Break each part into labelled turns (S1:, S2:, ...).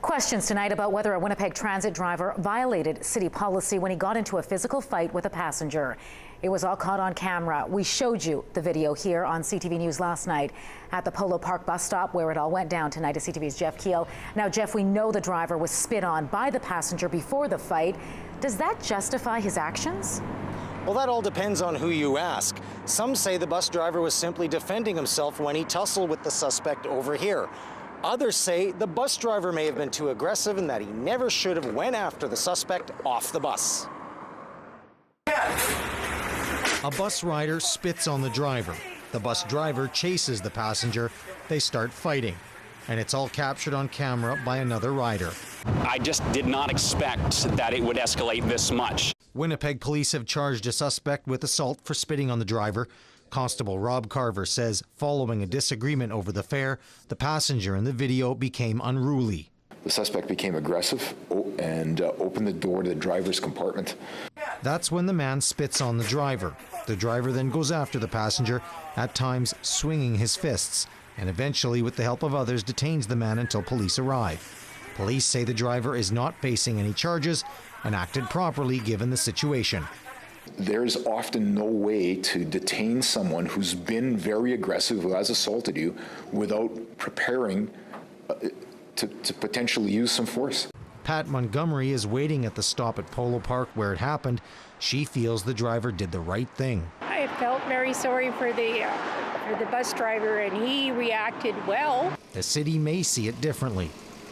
S1: Questions tonight about whether a Winnipeg transit driver violated city policy when he got into a physical fight with a passenger. It was all caught on camera. We showed you the video here on CTV News last night at the Polo Park bus stop where it all went down. Tonight is CTV's Jeff Keel. Now, Jeff, we know the driver was spit on by the passenger before the fight. Does that justify his actions?
S2: Well, that all depends on who you ask. Some say the bus driver was simply defending himself when he tussled with the suspect over here. Others say the bus driver may have been too aggressive and that he never should have went after the suspect off the bus.
S3: A bus rider spits on the driver. The bus driver chases the passenger. They start fighting. And it's all captured on camera by another rider.
S4: I just did not expect that it would escalate this much.
S3: Winnipeg police have charged a suspect with assault for spitting on the driver. Constable Rob Carver says following a disagreement over the fare, the passenger in the video became unruly.
S5: The suspect became aggressive and opened the door to the driver's compartment.
S3: That's when the man spits on the driver. The driver then goes after the passenger, at times swinging his fists, and eventually, with the help of others, detains the man until police arrive. Police say the driver is not facing any charges and acted properly given the situation.
S5: There's often no way to detain someone who's been very aggressive, who has assaulted you, without preparing to potentially use some force.
S3: Pat Montgomery is waiting at the stop at Polo Park where it happened. She feels the driver did the right thing.
S6: I felt very sorry for the bus driver, and he reacted well.
S3: The city may see it differently.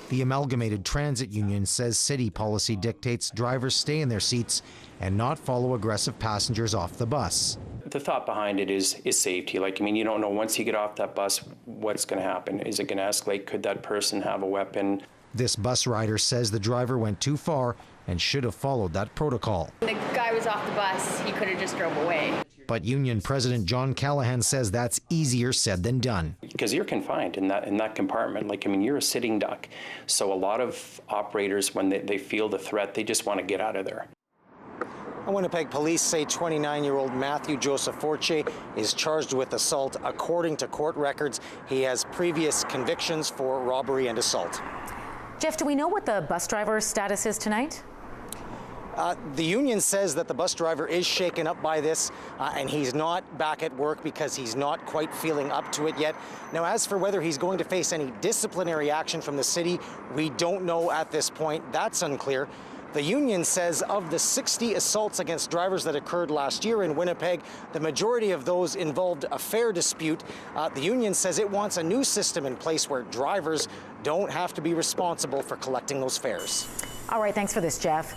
S3: The Amalgamated Transit Union says city policy dictates drivers stay in their seats and not follow aggressive passengers off the bus.
S7: The thought behind it is safety. You don't know once you get off that bus what's going to happen. Is it going to escalate? Could that person have a weapon?
S3: This bus rider says the driver went too far and should have followed that protocol.
S8: The guy was off the bus. He could have just drove away.
S3: But Union President John Callahan says that's easier said than done.
S7: Because you're confined in that compartment. You're a sitting duck. So a lot of operators, when they feel the threat, they just want to get out of there.
S2: Winnipeg police say 29-year-old Matthew Joseph Forche is charged with assault. According to court records, he has previous convictions for robbery and assault.
S1: Jeff, do we know what the bus driver's status is tonight?
S2: The union says that the bus driver is shaken up by this and he's not back at work because he's not quite feeling up to it yet. Now, as for whether he's going to face any disciplinary action from the city, we don't know at this point. That's unclear. The union says of the 60 assaults against drivers that occurred last year in Winnipeg, the majority of those involved a fare dispute. The union says it wants a new system in place where drivers don't have to be responsible for collecting those fares.
S1: All right, thanks for this, Jeff.